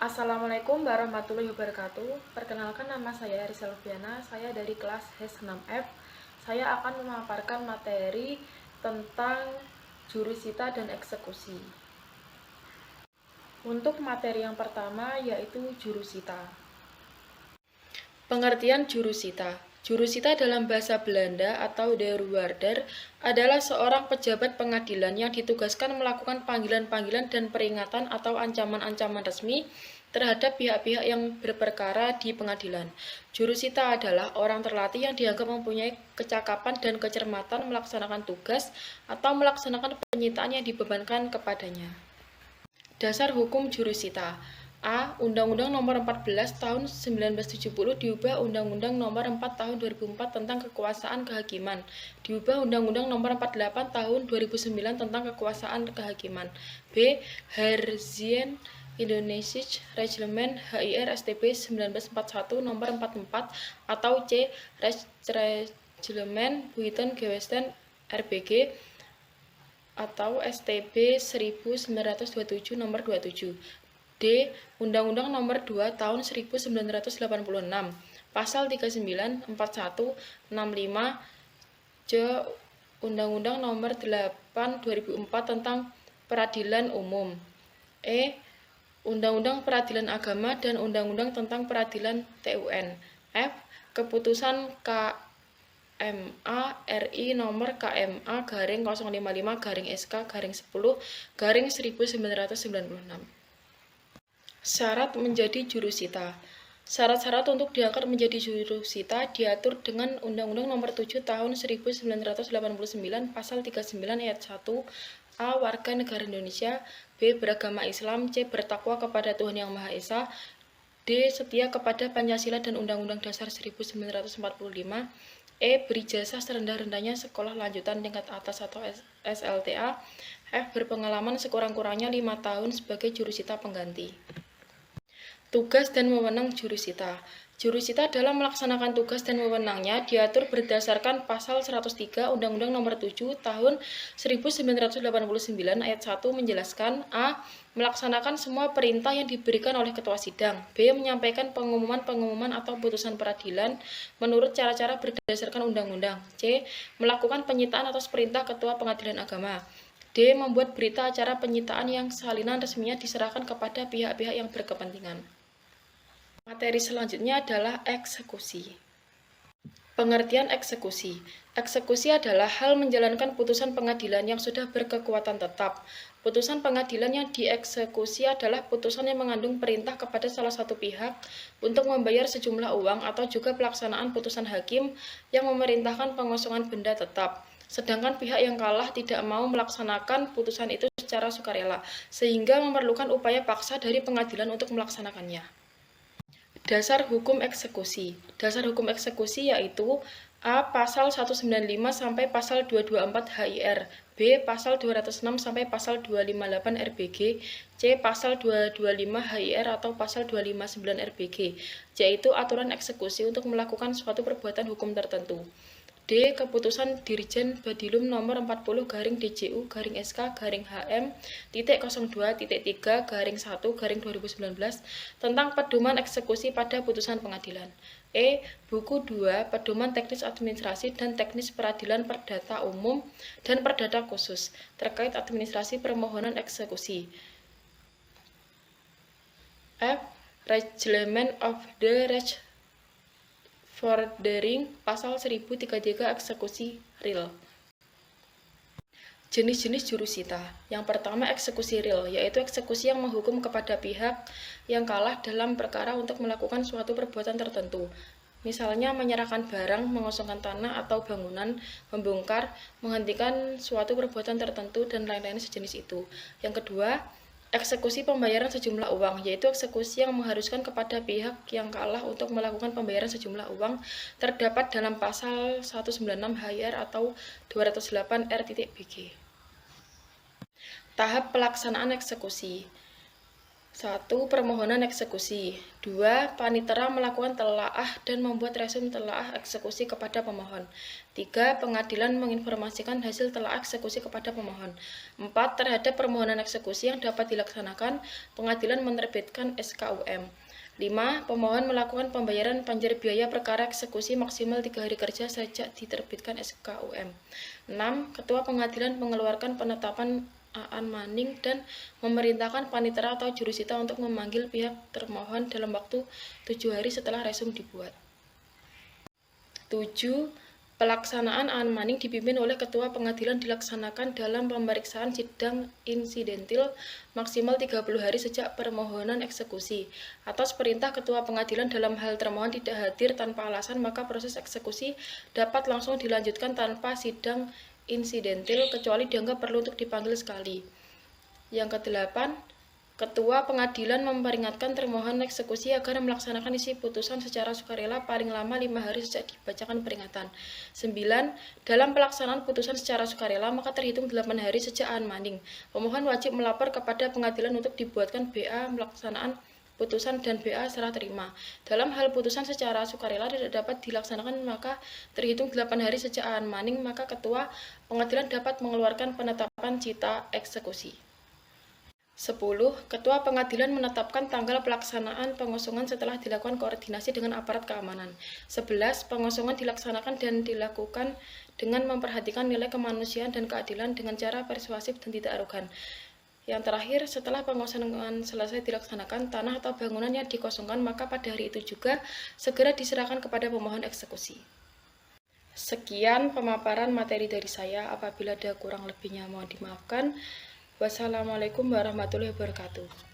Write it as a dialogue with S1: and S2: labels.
S1: Assalamualaikum warahmatullahi wabarakatuh. Perkenalkan, nama saya Risa Lufiana. Saya dari kelas HES6F. Saya akan memaparkan materi tentang jurusita dan eksekusi. Untuk materi yang pertama yaitu jurusita. Pengertian jurusita. Jurusita dalam bahasa Belanda atau deurwaarder adalah seorang pejabat pengadilan yang ditugaskan melakukan panggilan-panggilan dan peringatan atau ancaman-ancaman resmi terhadap pihak-pihak yang berperkara di pengadilan. Jurusita adalah orang terlatih yang dianggap mempunyai kecakapan dan kecermatan melaksanakan tugas atau melaksanakan penyitaan yang dibebankan kepadanya. Dasar hukum jurusita. A. Undang-Undang Nomor 14 Tahun 1970 diubah Undang-Undang Nomor 4 Tahun 2004 tentang Kekuasaan Kehakiman. Diubah Undang-Undang Nomor 48 Tahun 2009 tentang Kekuasaan Kehakiman. B. Herzien Indonesische Reglement HIR STB 1941 Nomor 44 atau C. Rechtsreglement Buiten Gewesten RBG atau STB 1927 Nomor 27. D. Undang-Undang Nomor 2 Tahun 1986 Pasal 39, 41, 65. J. Undang-Undang Nomor 8 2004 tentang Peradilan Umum. E. Undang-Undang Peradilan Agama dan Undang-Undang tentang Peradilan TUN. F. Keputusan KMA RI nomor KMA /055-SK/10/1996. Syarat menjadi jurusita. Syarat-syarat untuk diangkat menjadi jurusita diatur dengan Undang-Undang Nomor 7 Tahun 1989 Pasal 39 Ayat 1. A. Warga negara Indonesia. B. Beragama Islam. C. Bertakwa kepada Tuhan Yang Maha Esa. D. Setia kepada Pancasila dan Undang-Undang Dasar 1945. E. Berijazah serendah-rendahnya sekolah lanjutan tingkat atas atau SLTA. F. Berpengalaman sekurang-kurangnya 5 tahun sebagai jurusita pengganti. Tugas dan wewenang jurusita. Jurusita dalam melaksanakan tugas dan wewenangnya diatur berdasarkan Pasal 103 Undang-Undang Nomor 7 Tahun 1989 Ayat 1 menjelaskan: A. Melaksanakan semua perintah yang diberikan oleh ketua sidang. B. Menyampaikan pengumuman-pengumuman atau putusan peradilan menurut cara-cara berdasarkan undang-undang. C. Melakukan penyitaan atas perintah ketua pengadilan agama. D. Membuat berita acara penyitaan yang salinan resminya diserahkan kepada pihak-pihak yang berkepentingan. Materi selanjutnya adalah eksekusi. Pengertian eksekusi. Eksekusi adalah hal menjalankan putusan pengadilan yang sudah berkekuatan tetap. Putusan pengadilan yang dieksekusi adalah putusan yang mengandung perintah kepada salah satu pihak untuk membayar sejumlah uang atau juga pelaksanaan putusan hakim yang memerintahkan pengosongan benda tetap. Sedangkan pihak yang kalah tidak mau melaksanakan putusan itu secara sukarela, sehingga memerlukan upaya paksa dari pengadilan untuk melaksanakannya. Dasar hukum eksekusi. Dasar hukum eksekusi yaitu A. Pasal 195 sampai Pasal 224 HIR. B. Pasal 206 sampai Pasal 258 RBG. C. Pasal 225 HIR atau Pasal 259 RBG, yaitu aturan eksekusi untuk melakukan suatu perbuatan hukum tertentu. D. Keputusan Dirjen Badilum Nomor 40/DCU/SK/HM.02.3/1/2019 tentang pedoman eksekusi pada putusan pengadilan. E. Buku 2 Pedoman Teknis Administrasi dan Teknis Peradilan Perdata Umum dan Perdata Khusus terkait administrasi permohonan eksekusi. F. Reglement of the Rechtsvordering Pasal 1033 Eksekusi real. Jenis-jenis jurusita. Yang pertama, eksekusi real, yaitu eksekusi yang menghukum kepada pihak yang kalah dalam perkara untuk melakukan suatu perbuatan tertentu. Misalnya menyerahkan barang, mengosongkan tanah atau bangunan, membongkar, menghentikan suatu perbuatan tertentu, dan lain-lain sejenis itu. Yang kedua, eksekusi pembayaran sejumlah uang, yaitu eksekusi yang mengharuskan kepada pihak yang kalah untuk melakukan pembayaran sejumlah uang terdapat dalam Pasal 196 HIR atau 208 R.BG. Tahap pelaksanaan eksekusi. 1. Permohonan eksekusi. 2. Panitera melakukan telaah dan membuat resum telaah eksekusi kepada pemohon. 3. Pengadilan menginformasikan hasil telaah eksekusi kepada pemohon. 4. Terhadap permohonan eksekusi yang dapat dilaksanakan, pengadilan menerbitkan SKUM. 5. Pemohon melakukan pembayaran panjar biaya perkara eksekusi maksimal 3 hari kerja sejak diterbitkan SKUM. 6. Ketua pengadilan mengeluarkan penetapan Aan Maning dan memerintahkan panitera atau jurusita untuk memanggil pihak termohon dalam waktu 7 hari setelah resum dibuat. 7. Pelaksanaan Aan Maning dipimpin oleh ketua pengadilan dilaksanakan dalam pemeriksaan sidang insidentil maksimal 30 hari sejak permohonan eksekusi. Atas perintah ketua pengadilan dalam hal termohon tidak hadir tanpa alasan, maka proses eksekusi dapat langsung dilanjutkan tanpa sidang insidentil kecuali dianggap perlu untuk dipanggil sekali. Yang ke-8, ketua pengadilan memperingatkan termohon eksekusi agar melaksanakan isi putusan secara sukarela paling lama 5 hari sejak dibacakan peringatan. 9. Dalam pelaksanaan putusan secara sukarela maka terhitung 8 hari sejak Aan Maning. Pemohon wajib melapor kepada pengadilan untuk dibuatkan BA pelaksanaan putusan dan BA serah terima. Dalam hal putusan secara sukarela tidak dapat dilaksanakan maka terhitung 8 hari sejak Aan Maning, maka ketua pengadilan dapat mengeluarkan penetapan cita eksekusi. 10. Ketua pengadilan menetapkan tanggal pelaksanaan pengosongan setelah dilakukan koordinasi dengan aparat keamanan. 11. Pengosongan dilaksanakan dan dilakukan dengan memperhatikan nilai kemanusiaan dan keadilan dengan cara persuasif dan tidak arogan. Yang terakhir, setelah pengosongan selesai dilaksanakan, tanah atau bangunan yang dikosongkan maka pada hari itu juga segera diserahkan kepada pemohon eksekusi. Sekian pemaparan materi dari saya. Apabila ada kurang lebihnya mohon dimaafkan. Wassalamualaikum warahmatullahi wabarakatuh.